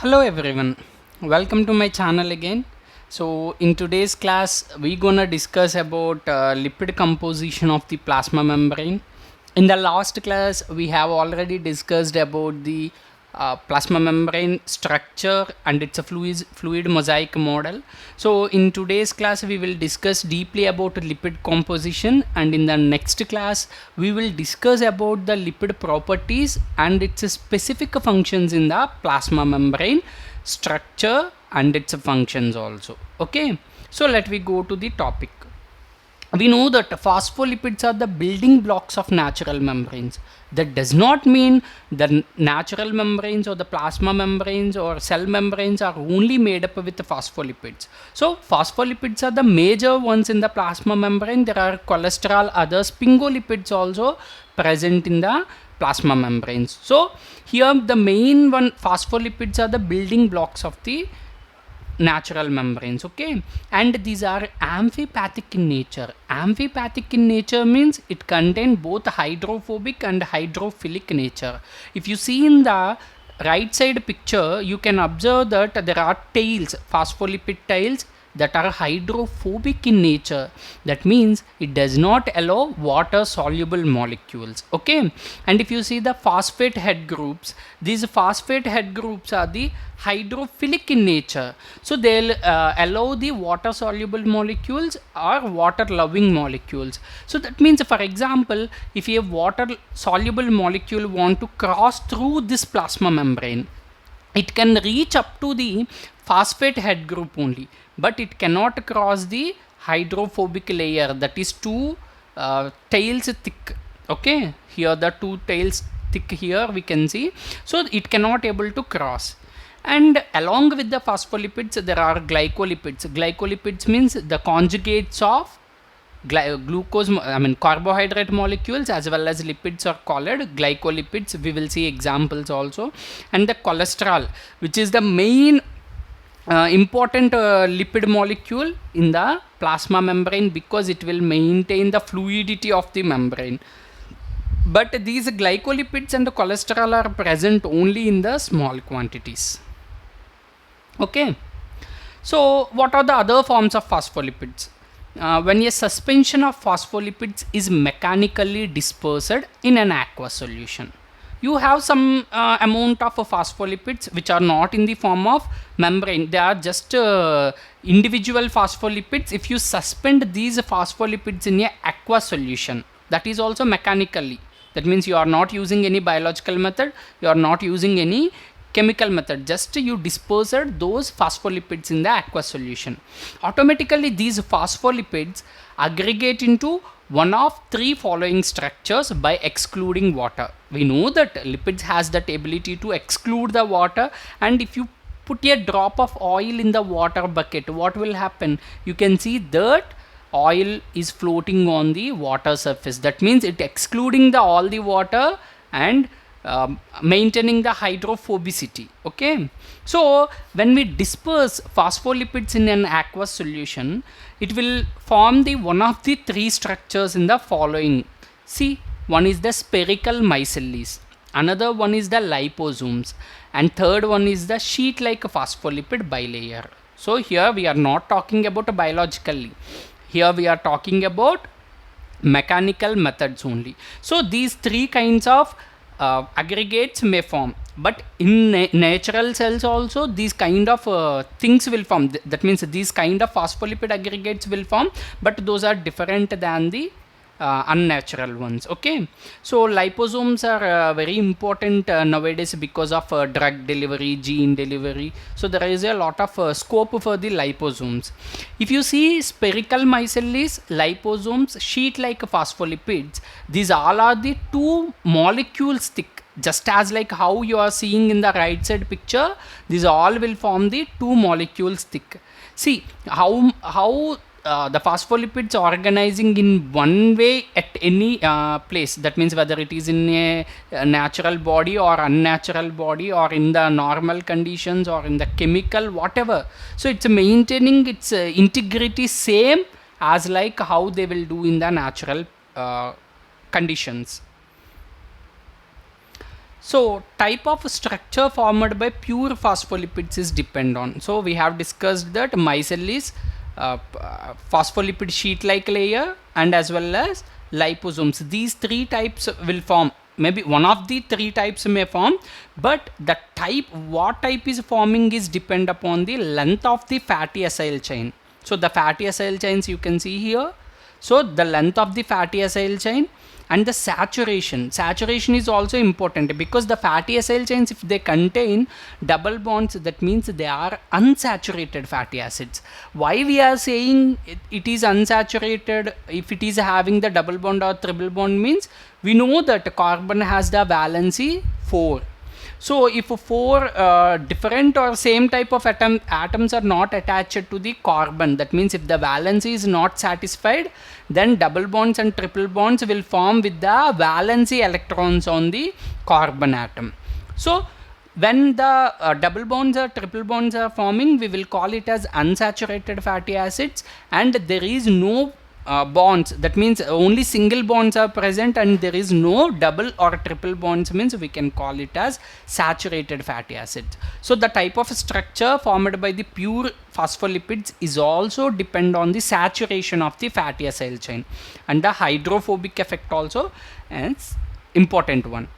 Hello everyone, welcome to my channel again. So in today's class we gonna discuss about lipid composition of the plasma membrane. In the last class we have already discussed about the plasma membrane structure and its a fluid mosaic model. So in today's class we will discuss deeply about lipid composition, and in the next class we will discuss about the lipid properties and its specific functions in the plasma membrane structure and its functions also. Okay, so let we go to the topic. We know that phospholipids are the building blocks of natural membranes. That does not mean the natural membranes or the plasma membranes or cell membranes are only made up with the phospholipids. So phospholipids are the major ones in the plasma membrane. There are cholesterol, other sphingolipids also present in the plasma membranes. So here the main one, phospholipids are the building blocks of the natural membranes. Okay, and these are amphipathic in nature. Amphipathic in nature means it contains both hydrophobic and hydrophilic nature. If you see in the right side picture, you can observe that there are tails, phospholipid tails, that are hydrophobic in nature. That means it does not allow water soluble molecules. Okay, and if you see the phosphate head groups, these phosphate head groups are the hydrophilic in nature, so they'll allow the water soluble molecules or water loving molecules. So that means, for example, if a water soluble molecule want to cross through this plasma membrane, it can reach up to the phosphate head group only, but it cannot cross the hydrophobic layer, that is two tails thick. Okay, here the two tails thick here we can see, so it cannot able to cross. And along with the phospholipids there are glycolipids. Glycolipids means the conjugates of glucose, carbohydrate molecules, as well as lipids are called glycolipids. We will see examples also. And the cholesterol, which is the main important lipid molecule in the plasma membrane, because it will maintain the fluidity of the membrane. But these glycolipids and cholesterol are present only in the small quantities. Okay, so what are the other forms of phospholipids? When a suspension of phospholipids is mechanically dispersed in an aqueous solution, you have some amount of phospholipids which are not in the form of membrane. They are just individual phospholipids. If you suspend these phospholipids in a aqueous solution, that is also mechanically. That means you are not using any biological method, you are not using any chemical method, just you dispersed those phospholipids in the aqueous solution. Automatically these phospholipids aggregate into one of three following structures by excluding water. We know that lipids has that ability to exclude the water, and if you put a drop of oil in the water bucket, what will happen? You can see that oil is floating on the water surface. That means it excluding all the water and maintaining the hydrophobicity. Okay, so when we disperse phospholipids in an aqueous solution, it will form the one of the three structures in the following. See, one is the spherical micelles, another one is the liposomes, and third one is the sheet like phospholipid bilayer. So here we are not talking about biologically, here we are talking about mechanical methods only. So these three kinds of aggregates may form, but in natural cells also these kind of things will form. That means these kind of phospholipid aggregates will form, but those are different than the unnatural ones. Okay, so liposomes are very important nowadays because of drug delivery, gene delivery. So there is a lot of scope for the liposomes. If you see spherical micelles, liposomes, sheet like phospholipids, these all are the two molecules thick, just as like how you are seeing in the right side picture. These all will form the two molecules thick. See how the phospholipids organizing in one way at any place. That means whether it is in a natural body or unnatural body, or in the normal conditions or in the chemical, whatever. So it's maintaining its integrity same as like how they will do in the natural conditions. So type of structure formed by pure phospholipids is depend on. So we have discussed that micelle is phospholipid sheet like layer and as well as liposomes. These three types will form. Maybe one of the three types may form, but the type, what type is forming is depend upon the length of the fatty acyl chain. So the fatty acyl chains you can see here. So the length of the fatty acyl chain and the saturation is also important, because the fatty acyl chains, if they contain double bonds, that means they are unsaturated fatty acids. Why we are saying it is unsaturated if it is having the double bond or triple bond means we know that carbon has the valency 4. So if four different or same type of atoms are not attached to the carbon, that means if the valency is not satisfied, then double bonds and triple bonds will form with the valency electrons on the carbon atom. So when the double bonds or triple bonds are forming, we will call it as unsaturated fatty acids, and there is no bonds, that means only single bonds are present and there is no double or triple bonds, means we can call it as saturated fatty acids. So the type of structure formed by the pure phospholipids is also depend on the saturation of the fatty acyl chain, and the hydrophobic effect also is important one.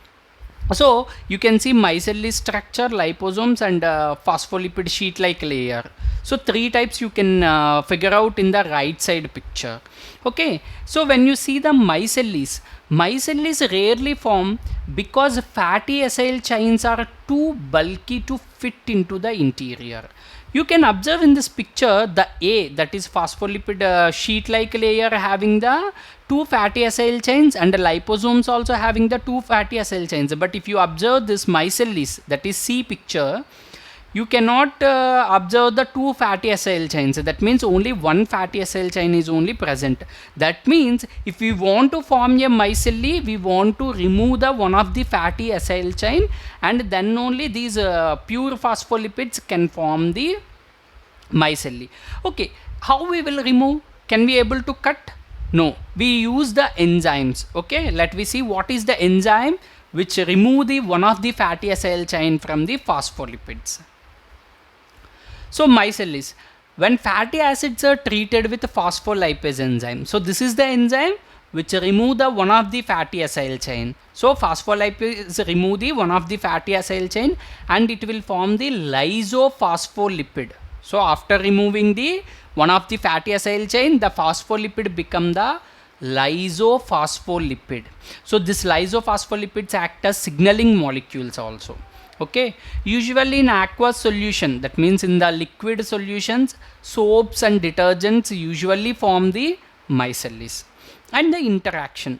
So you can see micelle structure, liposomes and phospholipid sheet like layer. So three types you can figure out in the right side picture. Okay, so when you see the micelles rarely form because fatty acyl chains are too bulky to fit into the interior. You can observe in this picture the A, that is phospholipid sheet like layer having the two fatty acyl chains, and the liposomes also having the two fatty acyl chains. But if you observe this micelles, that is C picture, you cannot observe the two fatty acyl chains. That means only one fatty acyl chain is only present. That means if we want to form a micelle, we want to remove the one of the fatty acyl chain, and then only these pure phospholipids can form the micelle. Okay, how we will remove? Can we able to cut? No, we use the enzymes. Okay, let me see what is the enzyme which remove the one of the fatty acyl chain from the phospholipids. So micelles, when fatty acids are treated with phospholipase enzyme, so this is the enzyme which remove the one of the fatty acyl chain. So phospholipase remove the one of the fatty acyl chain and it will form the lysophospholipid. So after removing the one of the fatty acyl chain, the phospholipid become the lysophospholipid. So this lysophospholipids act as signaling molecules also. Okay, usually in aqueous solution, that means in the liquid solutions, soaps and detergents usually form the micelles. And the interactions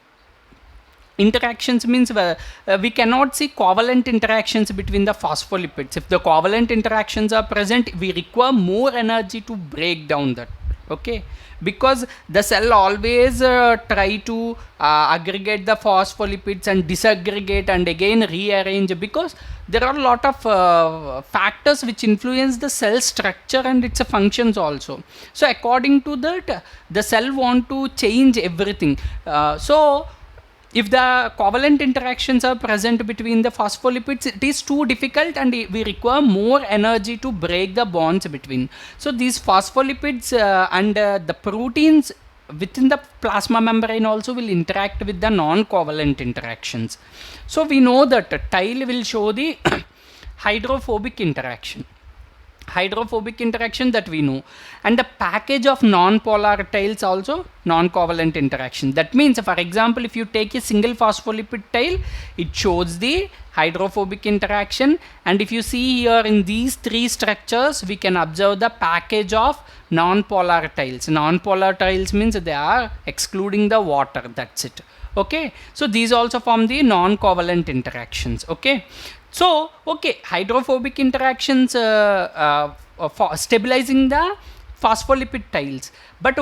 means we cannot see covalent interactions between the phospholipids. If the covalent interactions are present, we require more energy to break down that. Okay, because the cell always try to aggregate the phospholipids and disaggregate and again rearrange, because there are a lot of factors which influence the cell structure and its functions also. So according to that, the cell want to change everything. So if the covalent interactions are present between the phospholipids, it is too difficult and we require more energy to break the bonds between. So these phospholipids and the proteins within the plasma membrane also will interact with the non-covalent interactions. So we know that tile will show the hydrophobic interaction that we know, and the package of non-polar tiles also non-covalent interaction. That means, for example, if you take a single phospholipid tile, it shows the hydrophobic interaction, and if you see here in these three structures, we can observe the package of non-polar tiles. Non-polar tiles means they are excluding the water, that's it. Okay, so these also form the non-covalent interactions. Okay, so okay, hydrophobic interactions for stabilizing the phospholipid tiles, but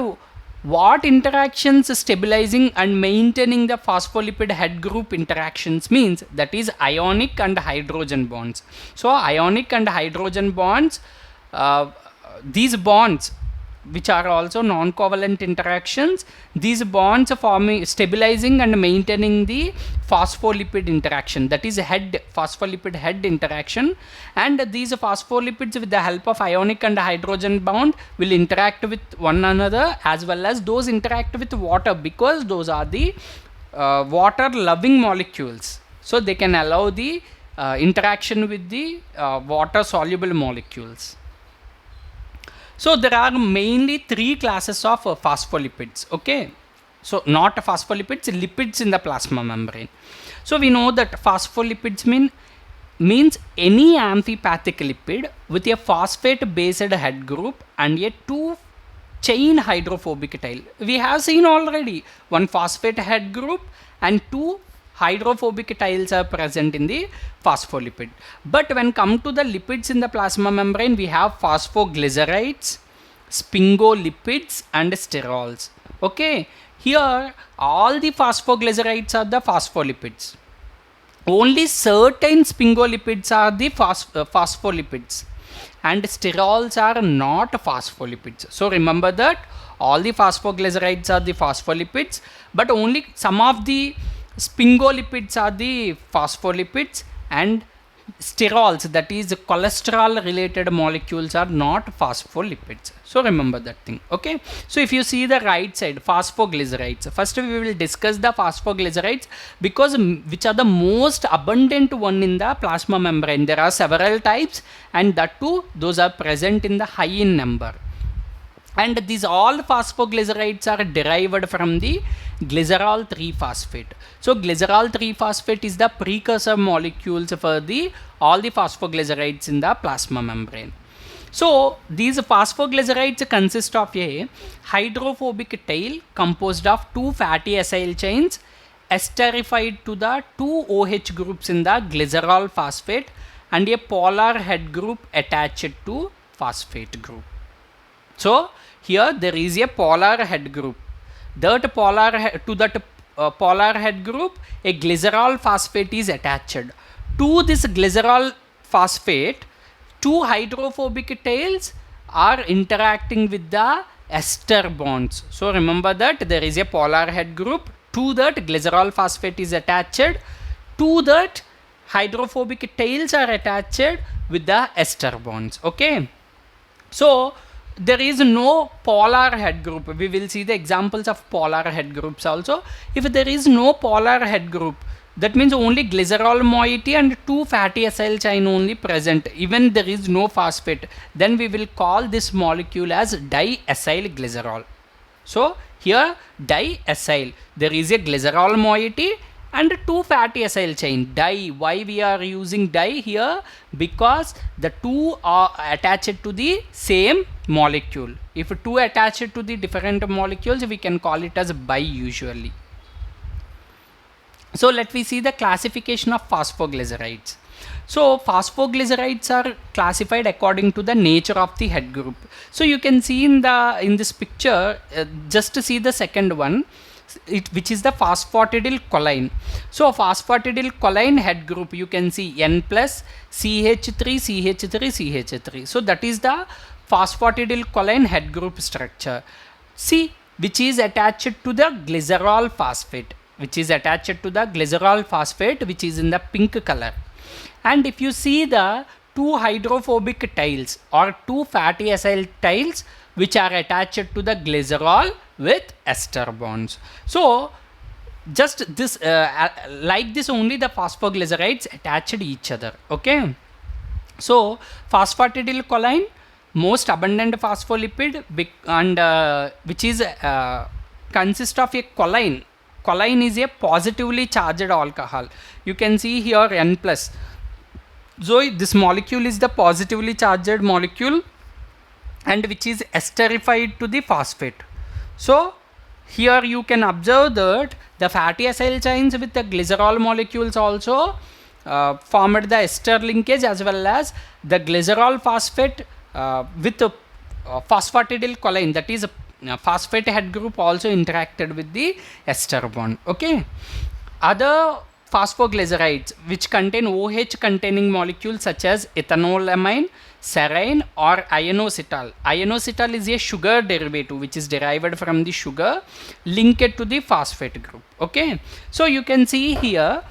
what interactions stabilizing and maintaining the phospholipid head group interactions means, that is ionic and hydrogen bonds. So ionic and hydrogen bonds, these bonds which are also non-covalent interactions. These bonds forming, stabilizing and maintaining the phospholipid interaction, that is phospholipid head interaction. And these phospholipids, with the help of ionic and hydrogen bond, will interact with one another, as well as those interact with water, because those are the water loving molecules. So they can allow the interaction with the water soluble molecules. So there are mainly three classes of phospholipids. Okay, so not phospholipids, lipids in the plasma membrane. So we know that phospholipids means any amphipathic lipid with a phosphate based head group and a two chain hydrophobic tail. We have seen already one phosphate head group and two hydrophobic tails are present in the phospholipid. But when come to the lipids in the plasma membrane, we have phosphoglycerides, sphingolipids and sterols. Okay, here all the phosphoglycerides are the phospholipids. Only certain sphingolipids are the phospholipids, and sterols are not phospholipids. So remember that all the phosphoglycerides are the phospholipids, but only some of the sphingolipids are the phospholipids, and sterols, that is cholesterol related molecules, are not phospholipids. So remember that thing. Okay, so if you see the right side, phosphoglycerides, first we will discuss the phosphoglycerides, because which are the most abundant one in the plasma membrane. There are several types, and that too those are present in the high in number. And these all phosphoglycerides are derived from the glycerol 3-phosphate. So glycerol 3-phosphate is the precursor molecules for the all the phosphoglycerides in the plasma membrane. So these phosphoglycerides consist of a hydrophobic tail composed of two fatty acyl chains esterified to the two OH groups in the glycerol phosphate, and a polar head group attached to phosphate group. So here there is a polar head group. That polar head group, a glycerol phosphate is attached. To this glycerol phosphate, two hydrophobic tails are interacting with the ester bonds. So remember that there is a polar head group. To that glycerol phosphate is attached. To that hydrophobic tails are attached with the ester bonds. Okay, so there is no polar head group. We will see the examples of polar head groups also. If there is no polar head group, that means only glycerol moiety and two fatty acyl chain only present, even there is no phosphate, then we will call this molecule as diacyl glycerol. So here diacyl, there is a glycerol moiety and two fatty acyl chain. Di, why we are using di here? Because the two are attached to the same molecule. If two attached to the different molecules, we can call it as bi usually. So let me see the classification of phosphoglycerides. So phosphoglycerides are classified according to the nature of the head group. So you can see in this picture, just to see the second one, which is the phosphatidyl choline. So phosphatidyl choline head group, you can see N plus CH3 CH3 CH3. So that is the phosphatidyl choline head group structure. See, which is attached to the glycerol phosphate, which is attached to the glycerol phosphate, which is in the pink color. And if you see the two hydrophobic tails or two fatty acyl tails, which are attached to the glycerol with ester bonds. So just this like this only the phosphoglycerides attached each other. Okay, so phosphatidyl choline, most abundant phospholipid, and which is consists of a choline. Choline is a positively charged alcohol. You can see here N plus. So this molecule is the positively charged molecule, and which is esterified to the phosphate. So here you can observe that the fatty acyl chains with the glycerol molecules also formed the ester linkage, as well as the glycerol phosphate with phosphatidyl choline, that is phosphate head group, also interacted with the ester bond. Okay, other phosphoglycerides which contain OH containing molecules such as ethanolamine, serine or ionocetal. Ionocetal is a sugar derivative which is derived from the sugar linked to the phosphate group. Okay, so you can see here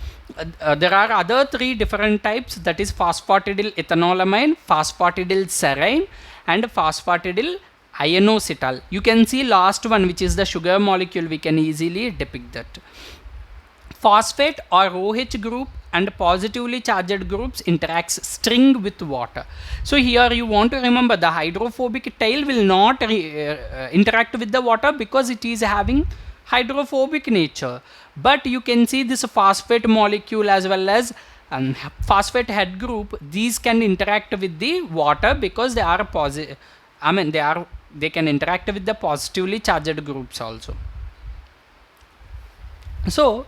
there are other three different types, that is phosphatidyl ethanolamine, phosphatidyl serine and phosphatidyl ionocetal. You can see last one which is the sugar molecule, we can easily depict that. Phosphate or OH group and positively charged groups interacts string with water. So here you want to remember the hydrophobic tail will not interact with the water because it is having hydrophobic nature. But you can see this phosphate molecule as well as phosphate head group, these can interact with the water because they are positive. I mean they can interact with the positively charged groups also. So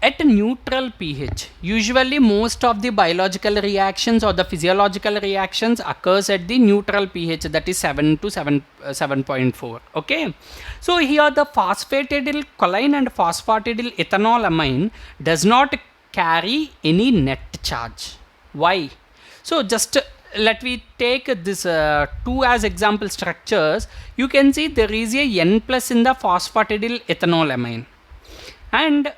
at neutral pH, usually most of the biological reactions or the physiological reactions occurs at the neutral pH, that is 7 to 7.4. Okay, so here the phosphatidyl choline and phosphatidyl ethanolamine does not carry any net charge. Why? So just let me take this two as example structures. You can see there is a N plus in the phosphatidyl ethanolamine, and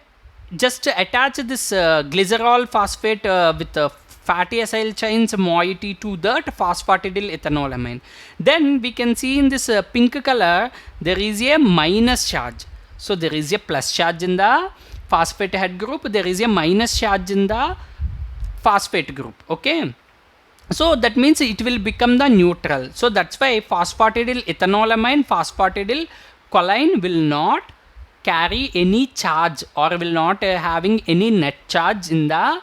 just attach this glycerol phosphate with fatty acyl chains moiety to that phosphatidyl ethanolamine. Then we can see in this pink color there is a minus charge. So there is a plus charge in the phosphate head group, there is a minus charge in the phosphate group. Okay, so that means it will become the neutral. So that's why phosphatidyl ethanolamine, phosphatidyl choline will not carry any charge or will not having any net charge in the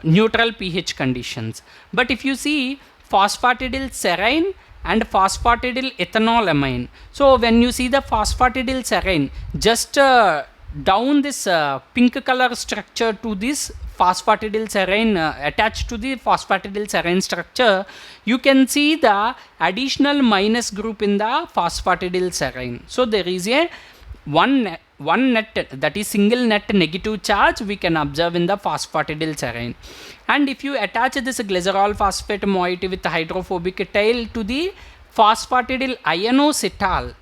neutral pH conditions. But if you see phosphatidyl serine and phosphatidyl ethanolamine, so when you see the phosphatidyl serine, just down this pink color structure to this phosphatidyl serine attached to the phosphatidyl serine structure, you can see the additional minus group in the phosphatidyl serine. So there is a one net, that is single net negative charge we can observe in the phosphatidyl serine. And if you attach this glycerol phosphate moiety with hydrophobic tail to the phosphatidyl ionocetal,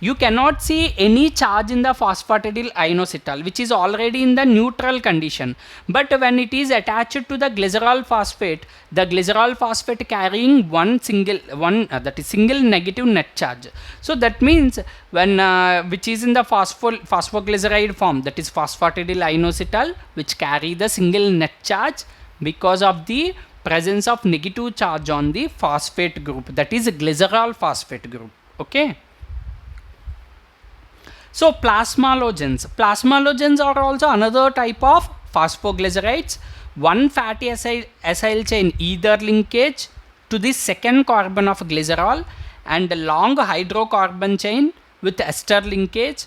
you cannot see any charge in the phosphatidyl ionocetal which is already in the neutral condition. But when it is attached to the glycerol phosphate carrying one that is single negative net charge. So that means when which is in the phosphoglyceride form, that is phosphatidyl ionocetal, which carry the single net charge because of the presence of negative charge on the phosphate group, that is glycerol phosphate group. Okay. So plasmalogens are also another type of phosphoglycerides. One fatty acyl chain ether linkage to the second carbon of glycerol and a long hydrocarbon chain with ester linkage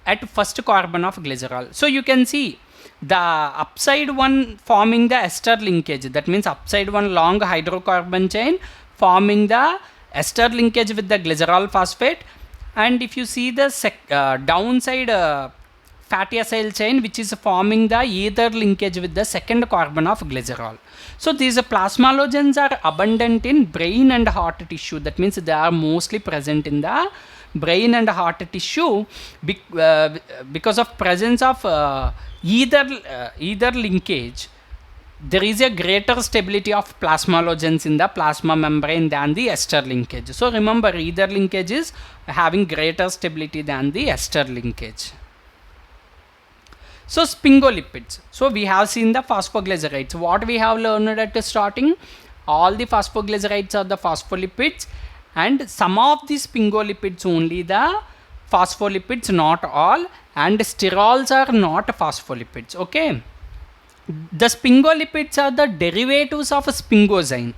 at first carbon of glycerol. So you can see the upside one forming the ester linkage, that means upside one long hydrocarbon chain forming the ester linkage with the glycerol phosphate. And if you see the downside fatty acyl chain which is forming the ether linkage with the second carbon of glycerol. So these plasmalogens are abundant in brain and heart tissue, that means they are mostly present in the brain and heart tissue because of presence of ether linkage. There is a greater stability of plasmalogens in the plasma membrane than the ester linkage. So remember, ether linkage is having greater stability than the ester linkage. So sphingolipids. So we have seen the phosphoglycerides. What we have learned at the starting, all the phosphoglycerides are the phospholipids, and some of the sphingolipids only the phospholipids, not all, and sterols are not phospholipids. Okay. The sphingolipids are the derivatives of sphingosine.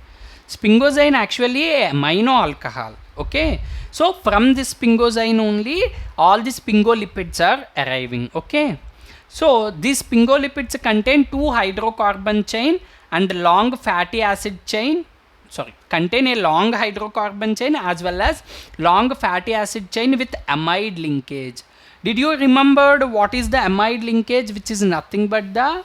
Sphingosine actually a amino alcohol. Okay, so from this sphingosine only all the sphingolipids are arriving. Okay, so these sphingolipids contain two hydrocarbon chain and long fatty acid chain. Contain a long hydrocarbon chain as well as long fatty acid chain with amide linkage. Did you remember what is the amide linkage, which is nothing but the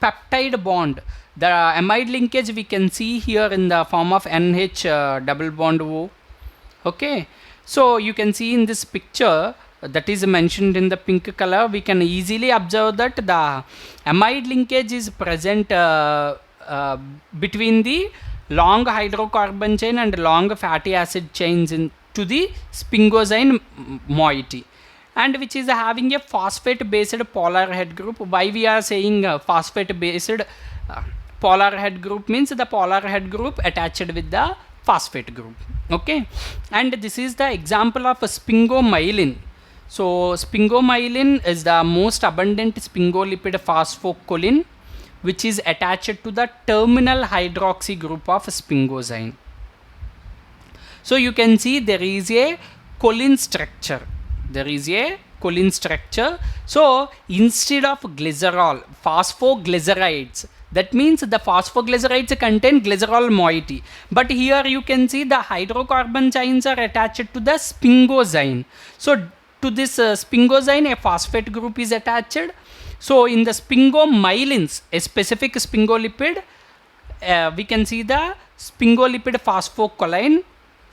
peptide bond? The amide linkage we can see here in the form of NH double bond O. Okay, so you can see in this picture that is mentioned in the pink color, we can easily observe that the amide linkage is present between the long hydrocarbon chain and long fatty acid chains to the sphingosine moiety, and which is having a phosphate based polar head group. Why we are saying phosphate based polar head group means the polar head group attached with the phosphate group. Okay, and this is the example of sphingomyelin. So sphingomyelin is the most abundant sphingolipid phosphocholine, which is attached to the terminal hydroxy group of sphingosine. So you can see there is a choline structure. There is a choline structure. So instead of glycerol, phosphoglycerides, that means the phosphoglycerides contain glycerol moiety. But here you can see the hydrocarbon chains are attached to the sphingosine. So to this sphingosine, a phosphate group is attached. So in the sphingomyelins, a specific sphingolipid, we can see the sphingolipid phosphocholine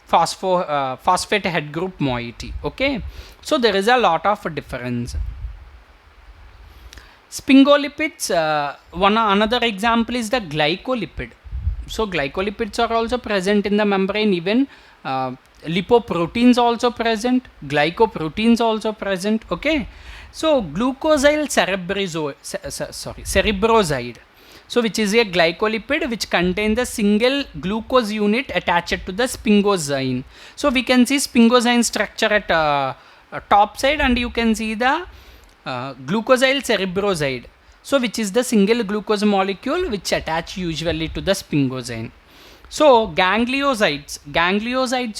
phosphate head group moiety. Okay, so there is a lot of difference. Sphingolipids, another example is the glycolipid. So glycolipids are also present in the membrane, even lipoproteins also present, glycoproteins also present. Okay, so glucosyl cerebroside, so which is a glycolipid which contains the single glucose unit attached to the sphingosine. So we can see sphingosine structure at top side, and you can see the glucosyl cerebroside, so which is the single glucose molecule which attach usually to the sphingosine. So gangliosides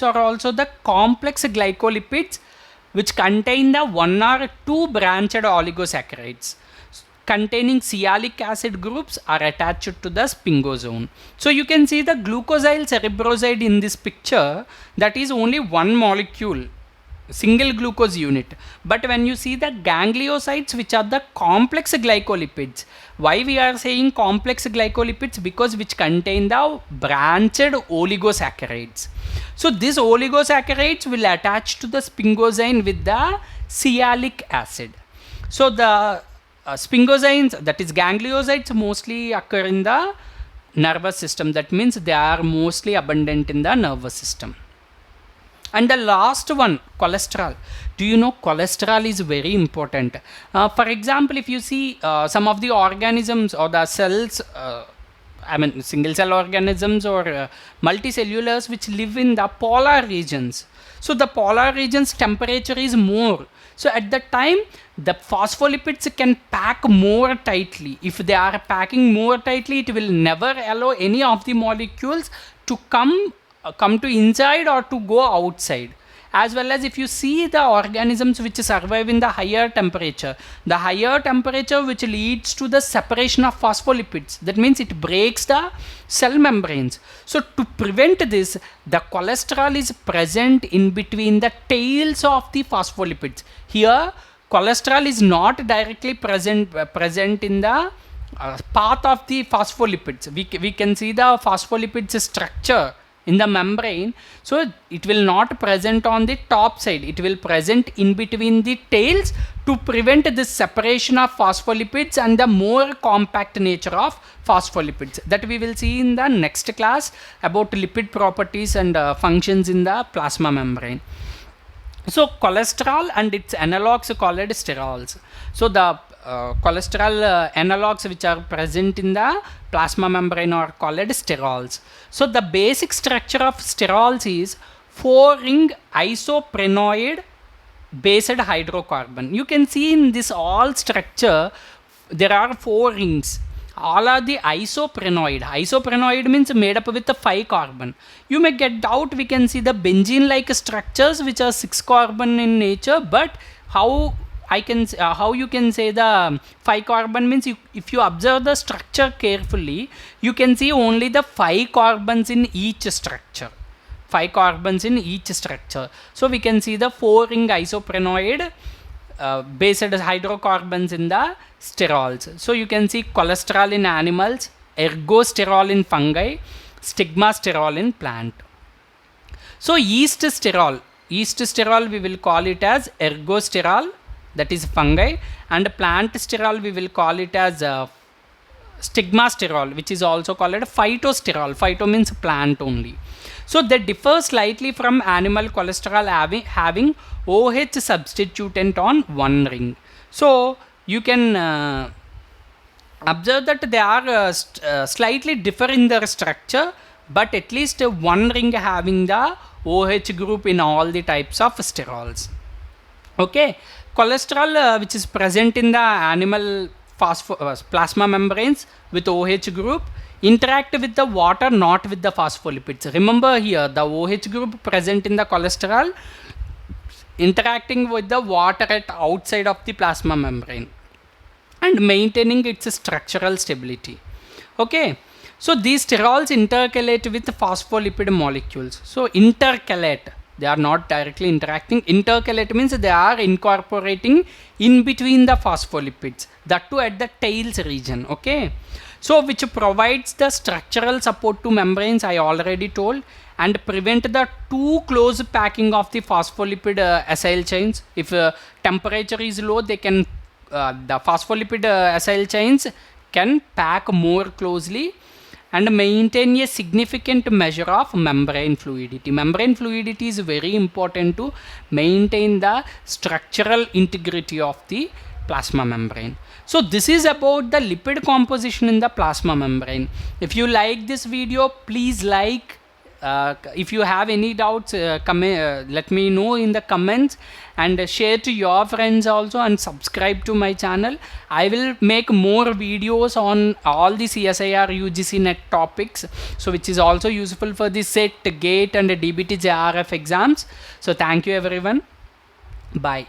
are also the complex glycolipids which contain the one or two branched oligosaccharides containing sialic acid groups are attached to the sphingosome. So you can see the glucosyl cerebroside in this picture, that is only one molecule, single glucose unit. But when you see the gangliosides, which are the complex glycolipids, why we are saying complex glycolipids? Because which contain the branched oligosaccharides. So these oligosaccharides will attach to the sphingosine with the sialic acid. So the sphingosines, that is gangliosides, mostly occur in the nervous system. That means they are mostly abundant in the nervous system. And the last one, cholesterol. Do you know cholesterol is very important? For example, if you see some of the organisms or the cells, single cell organisms or multicellulars which live in the polar regions. So the polar regions temperature is more. So at that time, the phospholipids can pack more tightly. If they are packing more tightly, it will never allow any of the molecules to come to inside or to go outside. As well as if you see the organisms which survive in the higher temperature which leads to the separation of phospholipids, that means it breaks the cell membranes. So to prevent this, the cholesterol is present in between the tails of the phospholipids. Here cholesterol is not directly present in the path of the phospholipids. We can see the phospholipids structure in the membrane, so it will not present on the top side, it will present in between the tails to prevent this separation of phospholipids and the more compact nature of phospholipids. That we will see in the next class about lipid properties and functions in the plasma membrane. So cholesterol and its analogs called sterols. So the cholesterol analogs which are present in the plasma membrane are called sterols. So the basic structure of sterols is 4-ring isoprenoid based hydrocarbon. You can see in this all structure there are 4 rings. All are the isoprenoid. Isoprenoid means made up with the 5 carbon. You may get doubt, we can see the benzene like structures which are 6 carbon in nature, but how you can say the 5 carbon means, if you observe the structure carefully, you can see only the 5 carbons in each structure. 5 carbons in each structure. So we can see the 4-ring isoprenoid based hydrocarbons in the sterols. So you can see cholesterol in animals, ergosterol in fungi, stigmasterol in plant. So yeast sterol we will call it as ergosterol, that is fungi, and plant sterol we will call it as stigmasterol, which is also called phytosterol. Phyto means plant only. So they differ slightly from animal cholesterol having OH substituent on one ring. So you can observe that they are slightly differ in their structure, but at least one ring having the OH group in all the types of sterols. Okay, cholesterol which is present in the animal plasma membranes with OH group interact with the water, not with the phospholipids. Remember here, the OH group present in the cholesterol interacting with the water at outside of the plasma membrane and maintaining its structural stability. Okay, so these sterols intercalate with phospholipid molecules. So intercalate, they are not directly interacting. Intercalate means they are incorporating in between the phospholipids, that too at the tails region. Okay, so which provides the structural support to membranes, I already told, and prevent the too close packing of the phospholipid acyl chains. If temperature is low, they can the phospholipid acyl chains can pack more closely and maintain a significant measure of membrane fluidity. Membrane fluidity is very important to maintain the structural integrity of the plasma membrane. So this is about the lipid composition in the plasma membrane. If you like this video, please like. If you have any doubts, let me know in the comments, and share to your friends also, and subscribe to my channel. I will make more videos on all the CSIR UGC NET topics, so which is also useful for the SET, GATE and DBT JRF exams. So thank you everyone. Bye.